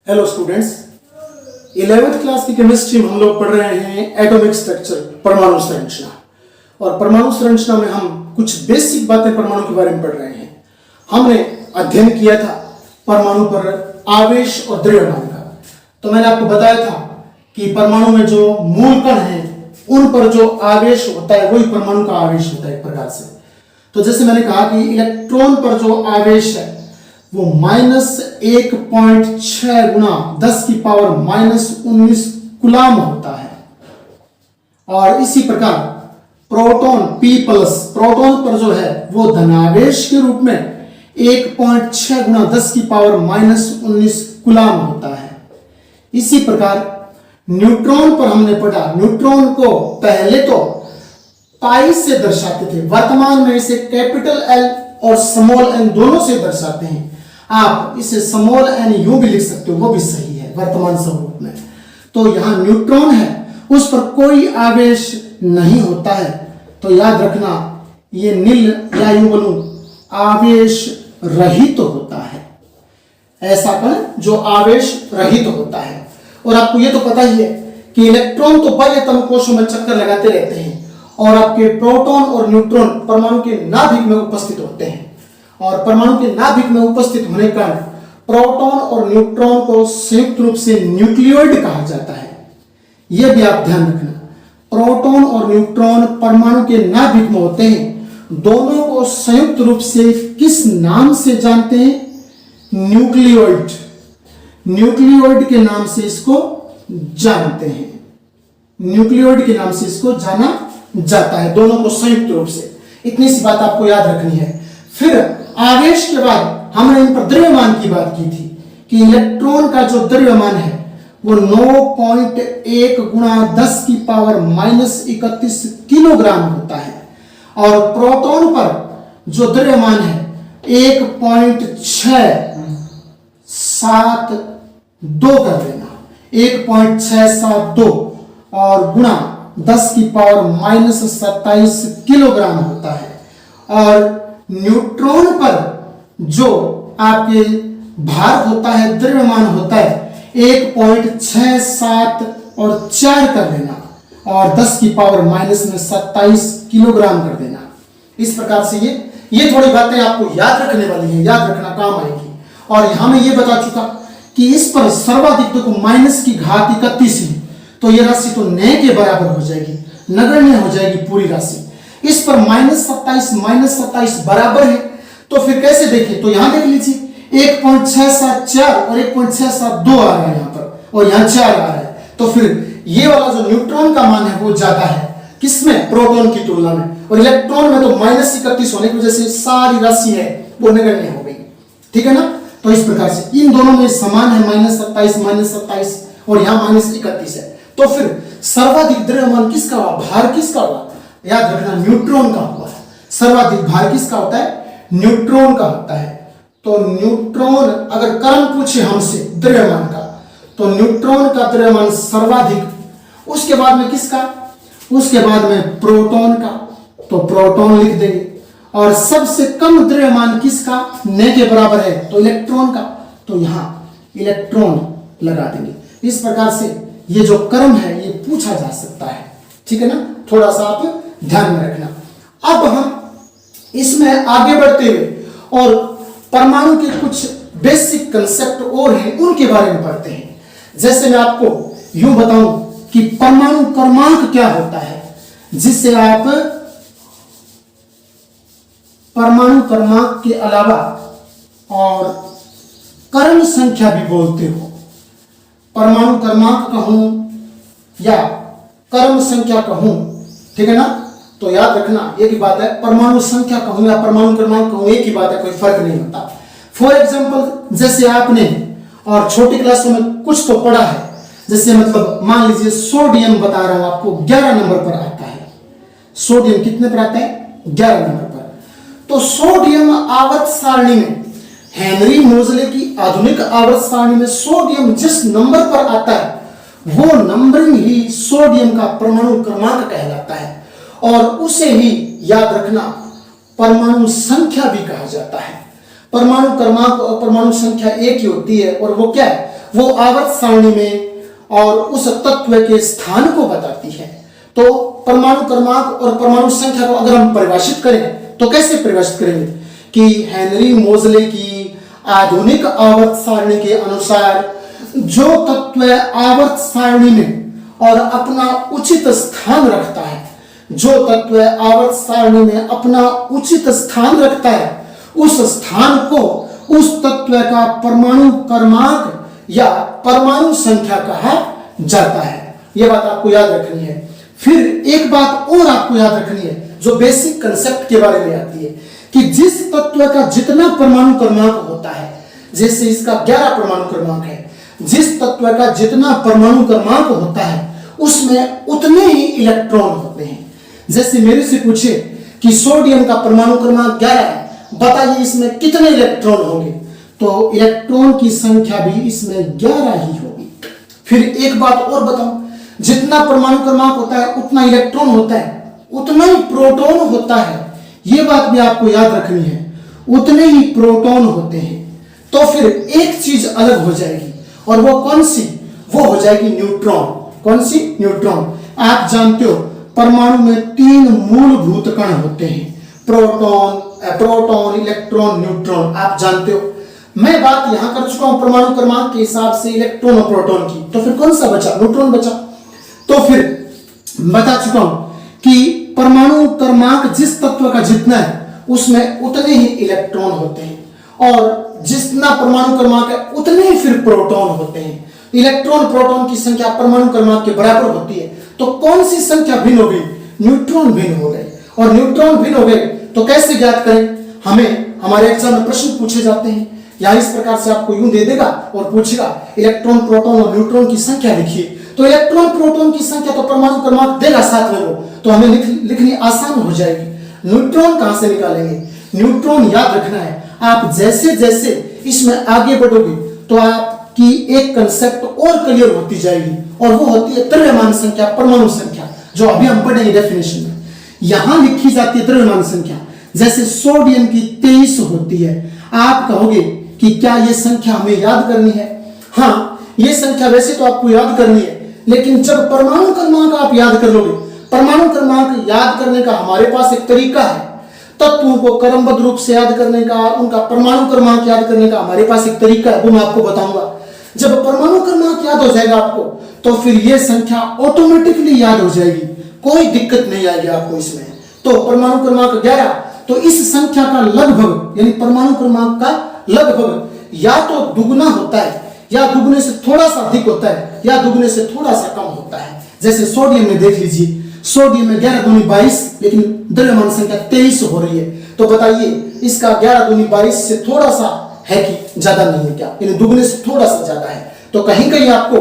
Hello students, 11th class की chemistry में हम लोग पढ़ रहे हैं एटॉमिक स्ट्रक्चर, परमाणु संरचना। और परमाणु संरचना में हम कुछ बेसिक बातें परमाणु के बारे में पढ़ रहे हैं। हमने अध्ययन किया था परमाणु पर आवेश और द्रव्यमान का। तो मैंने आपको बताया था कि परमाणु में जो मूल कण हैं उन पर जो आवेश होता है वही परमाणु का आवेश होता है एक प्रकार से। तो जैसे मैंने कहा कि इलेक्ट्रॉन पर जो आवेश है वो -1.6 गुना 10 की पावर -19 कूलाम होता है। और इसी प्रकार प्रोटॉन P+ प्रोटॉन पर जो है वो धनावेश के रूप में 1.6 गुना 10 की पावर -19 कूलाम होता है। इसी प्रकार न्यूट्रॉन पर हमने पढ़ा, न्यूट्रॉन को पहले तो पाई से दर्शाते थे, वर्तमान में इसे कैपिटल L और स्मॉल n दोनों से दर्शाते हैं। आप इसे स्मॉल n यूं भी लिख सकते हो, वो भी सही है वर्तमान स्वरूप में। तो यहां न्यूट्रॉन है, उस पर कोई आवेश नहीं होता है। तो याद रखना ये नील या यूं बोलूं आवेश रहित होता है, ऐसा कण जो आवेश रहित होता है। और आपको ये तो पता ही है कि इलेक्ट्रॉन तो बाह्य तम कोशों में चक्कर लगाते रहते हैं और आपके प्रोटॉन और न्यूट्रॉन परमाणु के नाभिक में उपस्थित होते हैं। और परमाणु के नाभिक में उपस्थित होने का प्रोटॉन और न्यूट्रॉन को संयुक्त रूप से न्यूक्लियोइड कहा जाता है। यह भी आप ध्यान रखना, प्रोटॉन और न्यूट्रॉन परमाणु के नाभिक में होते हैं। दोनों को संयुक्त रूप से किस नाम से जानते हैं? न्यूक्लियोइड। न्यूक्लियोइड के नाम से इसको जानते हैं, न्यूक्लियोइड के नाम से इसको जाना जाता है, दोनों को संयुक्त रूप से। इतनी सी बात आपको याद रखनी है। फिर आवेश के बाद हमने इन पर द्रव्यमान की बात की थी कि इलेक्ट्रॉन का जो द्रव्यमान है वो 9.1 गुना 10 की पावर -31 किलोग्राम होता है। और प्रोटॉन पर जो द्रव्यमान है 1.672 कर देना, 1.672 और गुणा 10 की पावर -27 किलोग्राम होता है। और न्यूट्रॉन पर जो आपके भार होता है, द्रव्यमान होता है 1.67 और 4 कर देना और 10 की पावर -27 किलोग्राम कर देना। इस प्रकार से ये थोड़ी बातें आपको याद रखने वाली है, याद रखना काम आएगी। और यहां मैं ये बता चुका कि इस पर सर्वाधिक देखो -31 है, तो ये राशि तो न के बराबर हो जाएगी, नगण्य हो जाएगी पूरी राशि। इस पर -27 बराबर है, तो फिर कैसे देखें? तो यहां देख लीजिए 1.674 और 1.672 आ रहा है यहां पर, और यहां 4 आ रहा है। तो फिर ये वाला जो न्यूट्रॉन का मान है वो ज्यादा है, किसमें? प्रोटॉन की तुलना में। और इलेक्ट्रॉन में तो -31 होने की वजह से सारी राशि है वो नगण्य हो गई। ठीक है ना? तो इस प्रकार से इन दोनों में समान है, -27 और यहां -31 है। तो फिर सर्वाधिक द्रव्यमान किसका हुआ? भार किसका हुआ? याद रखना न्यूट्रॉन का हुआ है। सर्वाधिक भार किसका होता है? न्यूट्रॉन का होता है। तो न्यूट्रॉन, अगर क्रम पूछे हमसे द्रव्यमान का, तो न्यूट्रॉन का द्रव्यमान सर्वाधिक। उसके बाद में किसका? उसके बाद में प्रोटॉन का, तो प्रोटॉन लिख देंगे। और सबसे कम द्रव्यमान किसका? न के बराबर है, तो इलेक्ट्रॉन का, तो यहां इलेक्ट्रॉन लगा देंगे। इस प्रकार से ये जो क्रम है ये पूछा जा सकता है। ठीक है ना? थोड़ा सा आप ध्यान में रखना। अब हम इसमें आगे बढ़ते हुए और परमाणु के कुछ बेसिक कंसेप्ट और हैं उनके बारे में पढ़ते हैं। जैसे मैं आपको यूं बताऊं कि परमाणु क्रमांक क्या होता है, जिससे आप परमाणु क्रमांक के अलावा और क्रम संख्या भी बोलते हो। परमाणु क्रमांक कहूं या क्रम संख्या कहूं, ठीक है ना? तो याद रखना एक ही बात है, परमाणु संख्या कहूं या परमाणु क्रमांक कहूं एक ही बात है, कोई फर्क नहीं होता। फॉर एग्जांपल, जैसे आपने और छोटी क्लासों में कुछ तो पढ़ा है, जैसे मतलब मान लीजिए सोडियम बता रहा हूं आपको, 11 नंबर पर आता है। सोडियम कितने पर आता है? 11 नंबर पर। तो सोडियम आवर्त सारणी में, हेनरी मोजले की आधुनिक आवर्त सारणी में सोडियम जिस नंबर पर आता है वो नंबरिंग ही सोडियम का परमाणु क्रमांक कहलाता है। और उसे ही याद रखना परमाणु संख्या भी कहा जाता है। परमाणु क्रमांक और परमाणु संख्या एक ही होती है, और वो क्या है? वो आवर्त सारणी में और उस तत्व के स्थान को बताती है। तो परमाणु क्रमांक और परमाणु संख्या को अगर हम परिभाषित करें तो कैसे परिभाषित करेंगे कि हेनरी मोजले की आधुनिक आवर्त सारणी के अनुसार जो तत्व आवर्त सारणी में और अपना उचित स्थान रखता है, जो तत्व आवर्त सारणी में अपना उचित स्थान रखता है, उस स्थान को उस तत्व का परमाणु क्रमांक या परमाणु संख्या कहा जाता है। यह बात आपको याद रखनी है। फिर एक बात और आपको याद रखनी है जो बेसिक कंसेप्ट के बारे में आती है कि जिस तत्व का जितना परमाणु क्रमांक होता है, जैसे इसका 11 परमाणु क्रमांक है, जिस तत्व का जितना परमाणु क्रमांक होता है उसमें उतने ही इलेक्ट्रॉन होते हैं। जैसे मेरे से पूछे कि सोडियम का परमाणु क्रमांक 11 है, बताइए इसमें कितने इलेक्ट्रॉन होंगे, तो इलेक्ट्रॉन की संख्या भी इसमें 11 ही होगी। फिर एक बात और बताऊं, जितना परमाणु क्रमांक होता है उतना इलेक्ट्रॉन होता है, उतना ही प्रोटॉन होता है। यह बात भी आपको याद रखनी है, उतने ही प्रोटॉन होते हैं। तो फिर एक चीज अलग हो जाएगी और वो कौन सी? वो हो जाएगी न्यूट्रॉन। कौन सी? न्यूट्रॉन। आप जानते हो परमाणु में 3 मूलभूत कण होते हैं, प्रोटॉन, इलेक्ट्रॉन, न्यूट्रॉन। आप जानते हो। मैं बात यहां कर चुका हूं परमाणु क्रमांक के हिसाब से इलेक्ट्रॉन और प्रोटॉन की, तो फिर कौन सा बचा? न्यूट्रॉन बचा। तो फिर बता चुका हूं कि परमाणु क्रमांक जिस तत्व का जितना है उसमें उतने ही इलेक्ट्रॉन होते हैं और जितना परमाणु क्रमांक है उतने ही फिर प्रोटॉन होते हैं। इलेक्ट्रॉन प्रोटॉन की संख्या परमाणु क्रमांक के बराबर होती है। तो कौन सी संख्या भिन्न हो गई? न्यूट्रॉन भिन्न हो गए। और न्यूट्रॉन भिन्न हो गए तो कैसे ज्ञात करें? हमें हमारे एग्जाम में प्रश्न पूछे जाते हैं या इस प्रकार से आपको यूं दे देगा और पूछेगा इलेक्ट्रॉन प्रोटॉन और न्यूट्रॉन की संख्या लिखिए। तो इलेक्ट्रॉन प्रोटॉन की संख्या तो परमाणु क्रमांक देगा साथ में वो, तो हमें लिखनी आसान हो जाएगी। न्यूट्रॉन कहां से निकालेंगे? न्यूट्रॉन याद रखना है, आप जैसे जैसे इसमें आगे बढ़ोगे तो आपकी एक कंसेप्ट और क्लियर होती जाएगी और वो होती है द्रव्यमान संख्या, परमाणु संख्या, जो अभी हम पढ़ेंगे डेफिनेशन में। यहां लिखी जाती है द्रव्यमान संख्या। जैसे सोडियम की 23 होती है, आप कहोगे कि क्या यह संख्या हमें याद करनी है? हाँ, यह संख्या वैसे तो आपको याद करनी है, लेकिन जब परमाणु क्रमांक आप याद कर लोगे, परमाणु क्रमांक याद करने का हमारे पास एक तरीका है। तत्वों को क्रमबद्ध रूप से याद करने का, उनका परमाणु क्रमांक याद करने का हमारे पास एक तरीका है, वो मैं आपको बताऊंगा। जब परमाणु क्रमांक याद हो जाएगा आपको, तो फिर यह संख्या ऑटोमेटिकली याद हो जाएगी, कोई दिक्कत नहीं आएगी आपको इसमें। तो परमाणु क्रमांक 11, तो इस संख्या का लगभग यानी परमाणु क्रमांक का लगभग या तो दुगना होता है या दुगने से थोड़ा सा अधिक होता है या दुगने से थोड़ा सा कम होता है। जैसे सोडियम में देख लीजिए, सोडियम में 11 दूनी 22, लेकिन द्रव्यमान संख्या 23 हो रही है। तो बताइए इसका 11 दूनी 22 से थोड़ा सा है कि ज्यादा नहीं है क्या? यानी दुगने से थोड़ा सा ज्यादा है। तो कहीं कहीं आपको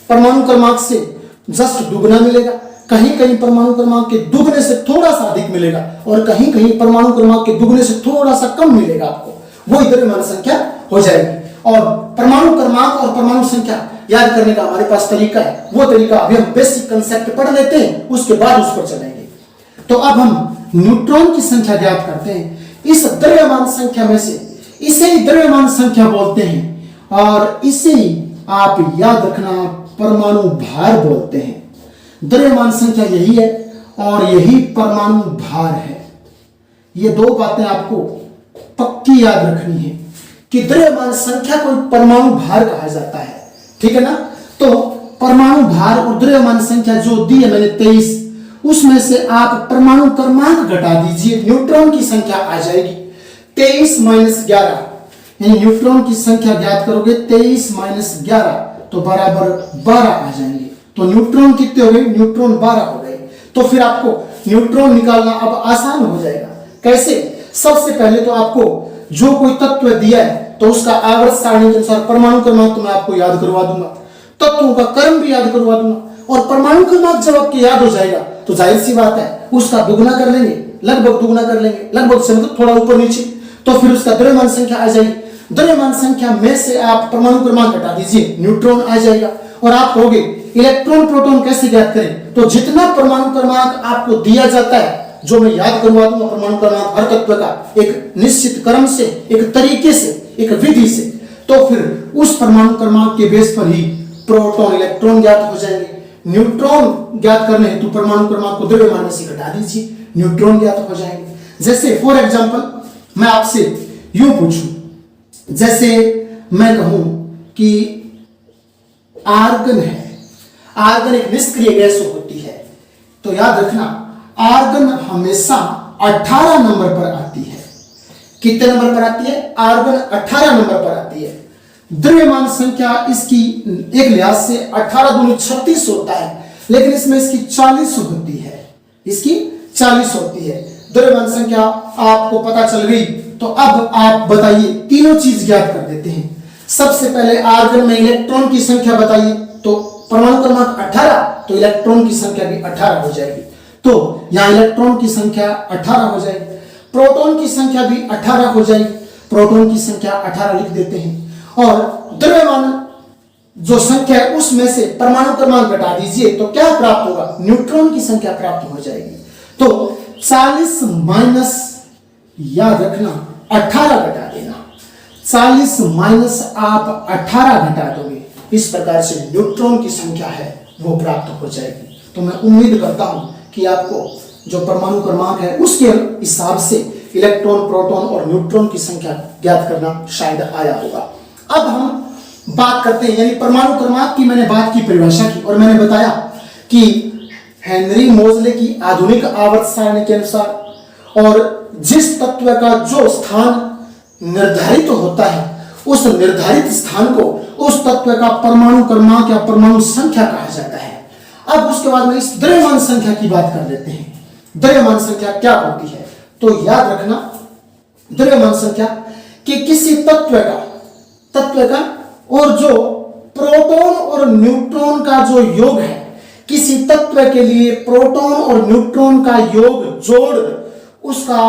परमाणु क्रमांक से जस्ट दुगना मिलेगा, कहीं कहीं परमाणु क्रमांक के दुगने से थोड़ा सा अधिक मिलेगा और कहीं कहीं परमाणु क्रमांक के दुगने से थोड़ा सा कम मिलेगा आपको, वही द्रव्यमान संख्या हो जाएगी। और परमाणु क्रमांक और परमाणु संख्या याद करने का हमारे पास तरीका है, वो तरीका अभी हम बेसिक कंसेप्ट पढ़ लेते हैं, उसके बाद उस पर चलेंगे। तो अब हम न्यूट्रॉन की संख्या ज्ञात करते हैं। इस द्रव्यमान संख्या में से इसे ही द्रव्यमान संख्या बोलते हैं और इसे ही आप याद रखना परमाणु भार बोलते हैं। द्रव्यमान संख्या यही है और यही परमाणु भार है। ये दो बातें आपको पक्की याद रखनी है कि द्रव्यमान संख्या को परमाणु भार कहा जाता है, ठीक है ना? तो परमाणु भार और द्रव्यमान संख्या जो दी है मैंने 23, उसमें से आप परमाणु क्रमांक घटा दीजिए, न्यूट्रॉन की संख्या आ जाएगी 23 माइनस 11, यानी न्यूट्रॉन की संख्या ज्ञात करोगे 23 माइनस 11 तो बराबर 12 आ जाएंगे। तो न्यूट्रॉन कितने हो गए? न्यूट्रॉन 12 हो गए। तो फिर आपको न्यूट्रॉन निकालना अब आसान हो जाएगा। कैसे? सबसे पहले तो आपको जो कोई तत्व दिया है तो उसका आवर्त सारणी के अनुसार परमाणु क्रमांक तो मैं आपको याद करवा दूंगा, तत्वों का क्रम भी याद करवा दूंगा और परमाणु क्रमांक जब आपके याद हो जाएगा तो जाहिर सी बात है उसका दुगना कर लेंगे, लगभग दुगना कर लेंगे, लगभग से मतलब थोड़ा ऊपर नीचे, तो फिर उसका द्रव्यमान संख्या आ जाएगी। द्रव्यमान संख्या में से आप परमाणु क्रमांक घटा दीजिए, न्यूट्रॉन आ जाएगा। और आप कहोगे इलेक्ट्रॉन प्रोटॉन कैसे ज्ञात करें? तो जितना परमाणु क्रमांक आपको दिया जाता है, जो मैं याद करवा दूंगा परमाणु क्रमांक हर तत्व का एक निश्चित क्रम से, एक तरीके से, एक विधि से, तो फिर उस परमाणु क्रमांक के बेस पर ही प्रोटॉन इलेक्ट्रॉन ज्ञात हो जाएंगे। न्यूट्रॉन ज्ञात करने हेतु परमाणु क्रमांक को द्रव्यमान में से घटा दीजिए, न्यूट्रॉन ज्ञात हो जाएंगे। जैसे फॉर एग्जांपल मैं आपसे यूं पूछूं, जैसे मैं कहूं कि आर्गन है, आर्गन एक निष्क्रिय गैस होती है, तो याद रखना आर्गन हमेशा 18 नंबर पर आती है। कितने नंबर पर आती है? आर्गन 18 नंबर पर आती है। द्रव्यमान संख्या इसकी एक लिहाज से 18 दूनी 36 होता है, लेकिन इसमें इसकी 40 होती है, इसकी 40 होती है। द्रव्यमान संख्या आपको पता चल गई, तो अब आप बताइए, तीनों चीज ज्ञात कर देते हैं। सबसे पहले आर्गन में इलेक्ट्रॉन की संख्या बताइए, तो परमाणु क्रमांक 18, तो इलेक्ट्रॉन की संख्या भी 18 हो जाएगी। तो यहां इलेक्ट्रॉन की संख्या 18 हो जाएगी, प्रोटॉन की संख्या भी 18 हो जाएगी, प्रोटॉन की संख्या 18 लिख देते हैं। और द्रव्यमान जो संख्या है उसमें से परमाणु क्रमांक घटा दीजिए, तो क्या प्राप्त होगा? न्यूट्रॉन की संख्या प्राप्त हो जाएगी। तो 40 माइनस, याद रखना 18 घटा देना, 40 माइनस आप 18 घटा दोगे, इस प्रकार से न्यूट्रॉन की संख्या है वो प्राप्त हो जाएगी। तो मैं उम्मीद करता हूं कि आपको जो परमाणु क्रमांक है उसके हिसाब से इलेक्ट्रॉन, प्रोटॉन और न्यूट्रॉन की संख्या ज्ञात करना शायद आया होगा। अब हम बात करते हैं, यानी परमाणु क्रमांक की मैंने बात की, परिभाषा की, और मैंने बताया कि हेनरी मोजले की आधुनिक आवर्त सारणी के अनुसार और जिस तत्व का जो स्थान निर्धारित होता है उस निर्धारित स्थान को उस तत्व का परमाणु क्रमांक या परमाणु संख्या कहा जाता है। अब उसके बाद में इस द्रव्यमान संख्या की बात कर लेते हैं। द्रव्यमान संख्या क्या होती है? तो याद रखना द्रव्यमान संख्या कि किसी तत्व का और जो प्रोटॉन और न्यूट्रॉन का जो योग है, किसी तत्व के लिए प्रोटॉन और न्यूट्रॉन का योग जोड़ उसका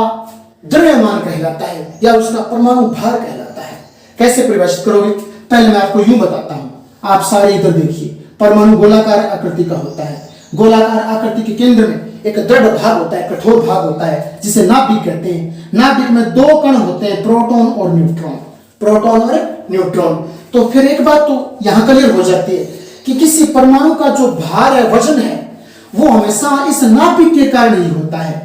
द्रव्यमान कहलाता है या उसका परमाणु भार कहलाता है। कैसे परिभाषित करोगे? पहले मैं आपको यूं बताता हूं, आप सारे इधर देखिए। परमाणु गोलाकार आकृति का होता है, गोलाकार आकृति के केंद्र में एक दृढ़ भाग होता है, कठोर भाग होता है, जिसे नाभिक कहते हैं। नाभिक में दो कण होते हैं, प्रोटॉन और न्यूट्रॉन, प्रोटॉन और न्यूट्रॉन। तो फिर एक बात तो यहां क्लियर हो जाती है कि किसी परमाणु का जो भार है, वजन है, वो हमेशा इस नाभिक के कारण ही होता है,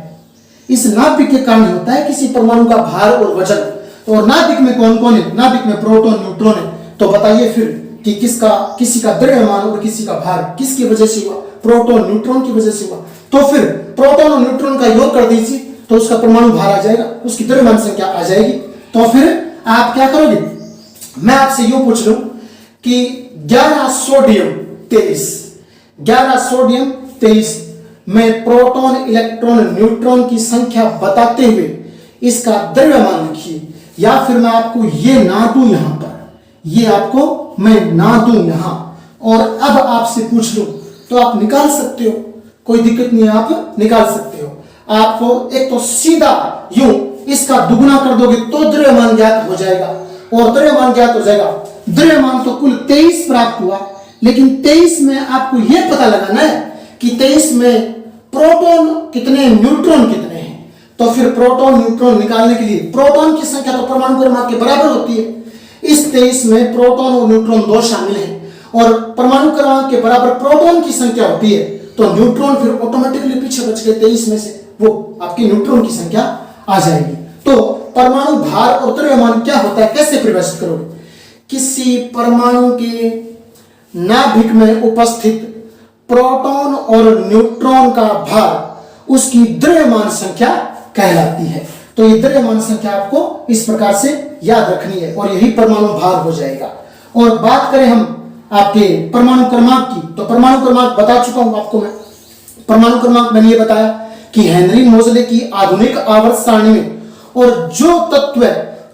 इस नाभिक के कारण होता है किसी परमाणु का भार और वजन। और नाभिक में कौन कौन है? नाभिक में प्रोटॉन, न्यूट्रॉन है। तो बताइए फिर कि किसी का द्रव्यमान और किसी का भार किसकी वजह से हुआ? प्रोटॉन न्यूट्रॉन की वजह से हुआ। तो फिर प्रोटॉन और न्यूट्रॉन का योग कर दीजिए, तो उसका परमाणु भार आ जाएगा, उसकी द्रव्यमान संख्या आ जाएगी। तो फिर आप क्या करोगे? मैं आपसे यूं पूछ लूं कि 11 सोडियम 23 में प्रोटॉन, इलेक्ट्रॉन, न्यूट्रॉन की संख्या बताते हुए इसका द्रव्यमान लिखिए, या फिर मैं आपको ये ना दूं यहां पर, ये आपको मैं ना दूं यहां, और अब आपसे पूछ लूं, तो आप निकाल सकते हो, कोई दिक्कत नहीं है, आप निकाल सकते हो। आपको एक तो सीधा यूं इसका दुगुना कर दोगे तो द्रव्यमान ज्ञात हो जाएगा, और द्रव्यमान ज्ञात हो जाएगा। द्रव्यमान तो कुल 23 प्राप्त हुआ, लेकिन 23 में आपको यह पता लगाना है कि 23 में प्रोटॉन कितने, न्यूट्रॉन कितने हैं। तो फिर प्रोटॉन न्यूट्रॉन निकालने के लिए प्रोटॉन की संख्या तो परमाणु क्रमांक के बराबर होती है। इस 23 में प्रोटॉन और न्यूट्रॉन दो शामिल हैं, और परमाणु क्रमांक के बराबर प्रोटॉन की संख्या होती है, तो न्यूट्रॉन फिर ऑटोमेटिकली पीछे बच गए, 23 में से वो आपकी न्यूट्रॉन की संख्या आ जाएगी। तो परमाणु भार और द्रव्यमान क्या होता है, कैसे परिभाषित करोगे? किसी परमाणु के नाभिक में उपस्थित प्रोटॉन और न्यूट्रॉन का भार उसकी द्रव्यमान संख्या कहलाती है। तो ये द्रव्यमान संख्या आपको इस प्रकार से याद रखनी है, और यही परमाणु भार हो जाएगा। और बात करें हम आपके परमाणु क्रमांक की, तो परमाणु क्रमांक बता चुका हूं आपको मैं। परमाणु क्रमांक मैंने ये बताया कि हेनरी मोजले की आधुनिक आवर्त सारणी में और जो तत्व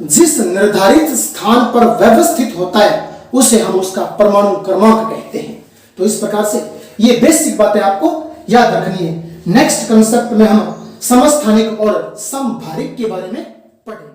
जिस निर्धारित स्थान पर व्यवस्थित होता है उसे हम उसका परमाणु क्रमांक कहते हैं। तो इस प्रकार से ये बेसिक बातें आपको याद रखनी है। नेक्स्ट कंसेप्ट में हम समस्थानिक और समभारिक के बारे में पढ़ेंगे।